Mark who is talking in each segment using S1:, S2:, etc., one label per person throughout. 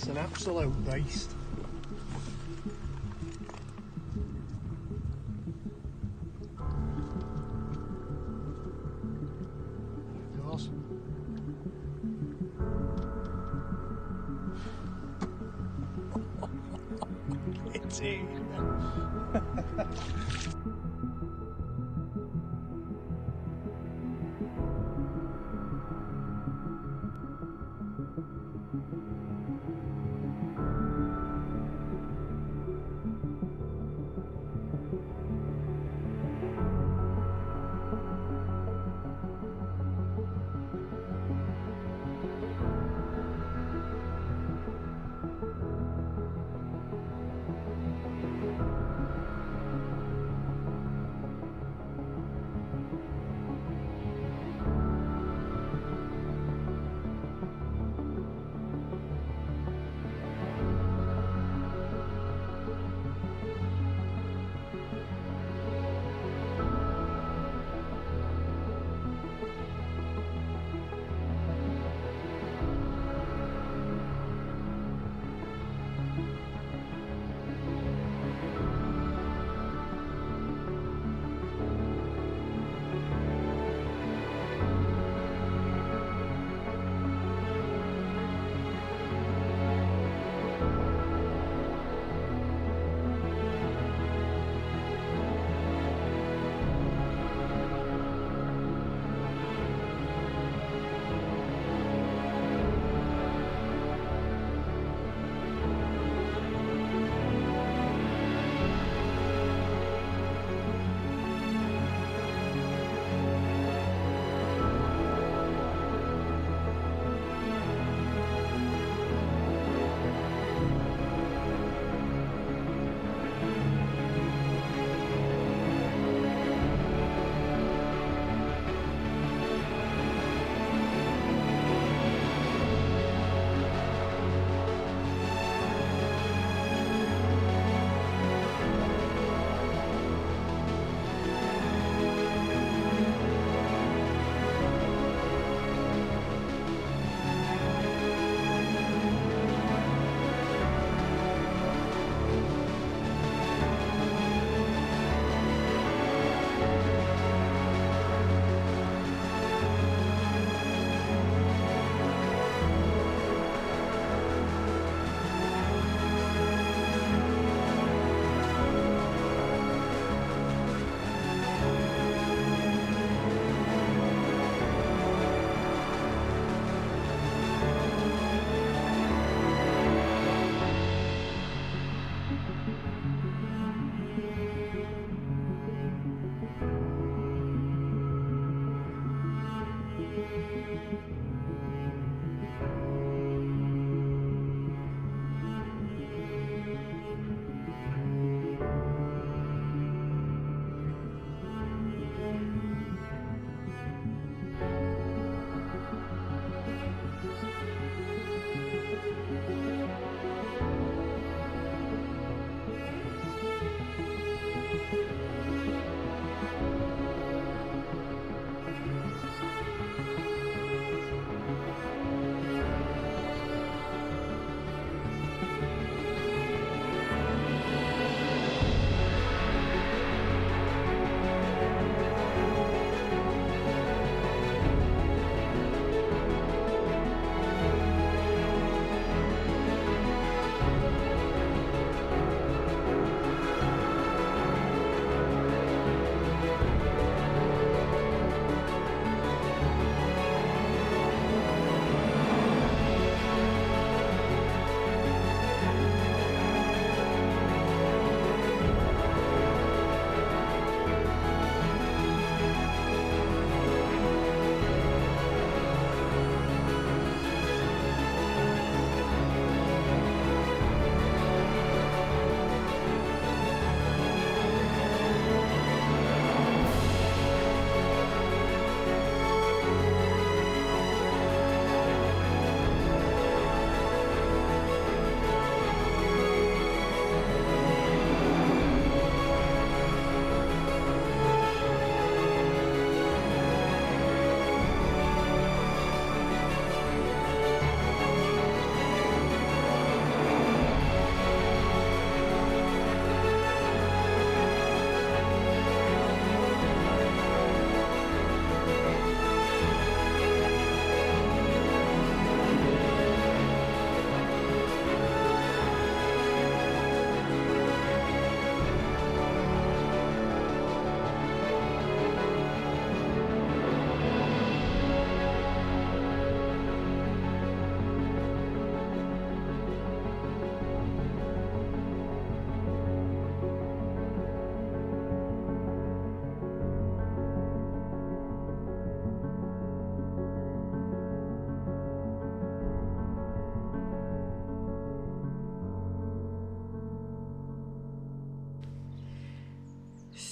S1: It's an absolute beast. There it goes. It's in.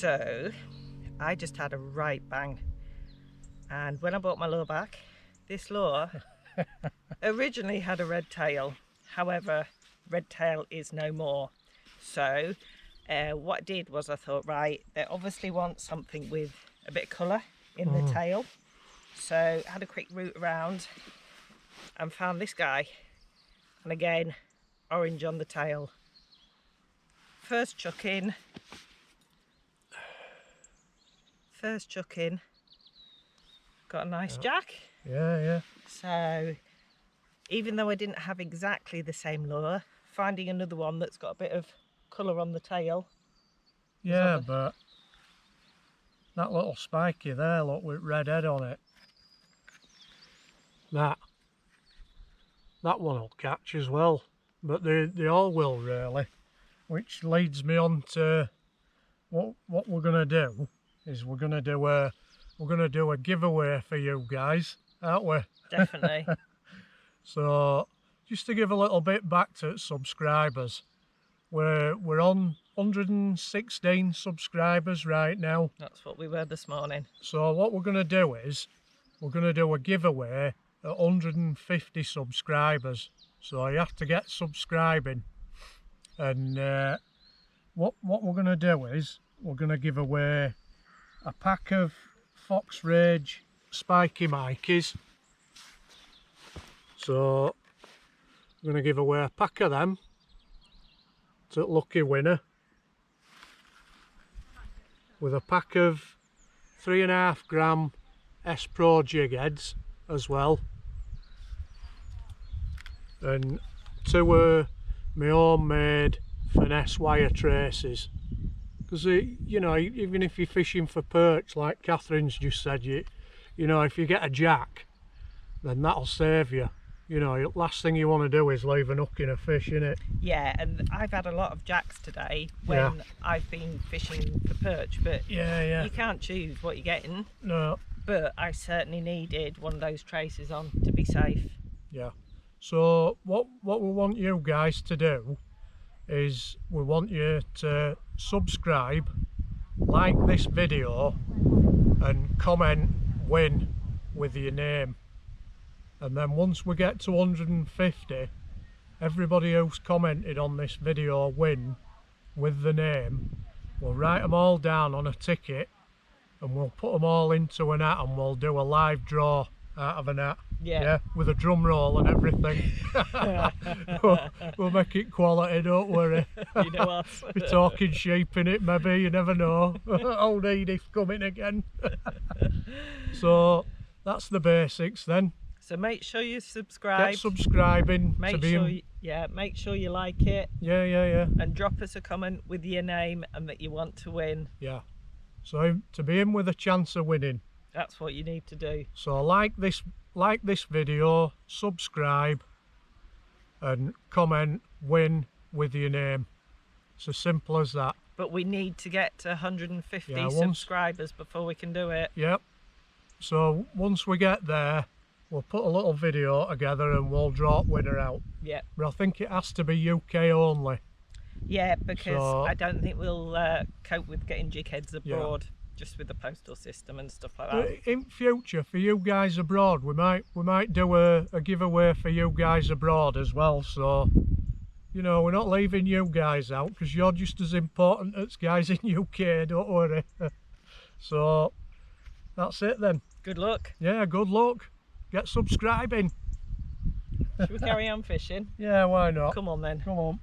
S2: So I just had a right bang, and when I bought my lure back, this lure originally had a red tail. However, red tail is no more. So what I did was I thought, right, they obviously want something with a bit of colour in the tail. So I had a quick route around and found this guy, and again, orange on the tail. First chuck in, got a nice jack.
S1: Yeah.
S2: So even though I didn't have exactly the same lure, finding another one that's got a bit of colour on the tail.
S1: Yeah, but that little spiky there, look, with red head on it. That one will catch as well, but they all will really. Which leads me on to what we're gonna do is we're gonna do a giveaway for you guys, aren't we?
S2: Definitely.
S1: So just to give a little bit back to subscribers, we're on 116 subscribers right now.
S2: That's what we were this morning.
S1: So what we're going to do is we're going to do a giveaway at 150 subscribers. So you have to get subscribing, and what we're going to do is we're going to give away a pack of Fox Rage Spiky Mikeys. So I'm going to give away a pack of them to lucky winner, with a pack of 3.5 gram S Pro jig heads as well, and 2 my homemade finesse wire traces. Because you know, even if you're fishing for perch, like Catherine's just said, you know, if you get a jack, then that'll save you. You know, last thing you want to do is leave an hook in a fish, innit?
S2: Yeah, and I've had a lot of jacks today when I've been fishing for perch, but you can't choose what you're getting.
S1: No.
S2: But I certainly needed one of those traces on to be safe.
S1: Yeah. So what we want you guys to do is we want you to subscribe, like this video, and comment win with your name. And then once we get to 150, everybody who's commented on this video win with the name, we'll write them all down on a ticket and we'll put them all into an hat, and we'll do a live draw out of an hat. Yeah, with a drum roll and everything. we'll make it quality, don't worry.
S2: You know what?
S1: We're talking sheep in it, maybe, you never know. Old Edith coming again. So that's the basics then.
S2: So make sure you subscribe.
S1: Get subscribing.
S2: Make sure you like it.
S1: Yeah.
S2: And drop us a comment with your name and that you want to win.
S1: Yeah. So to be in with a chance of winning.
S2: That's what you need to do.
S1: So like this video, subscribe, and comment win with your name. It's as simple as that.
S2: But we need to get to 150 subscribers before we can do it.
S1: Yep. So once we get there, we'll put a little video together and we'll draw a winner out.
S2: Yeah.
S1: But I think it has to be UK only.
S2: Yeah, because I don't think we'll cope with getting jig heads abroad, just with the postal system and stuff like that.
S1: But in future, for you guys abroad, we might do a giveaway for you guys abroad as well. So, you know, we're not leaving you guys out, because you're just as important as guys in UK, don't worry. So that's it then.
S2: Good luck.
S1: Yeah, good luck. Get subscribing.
S2: Should we carry on fishing?
S1: Yeah, why not?
S2: Come on then.
S1: Come on.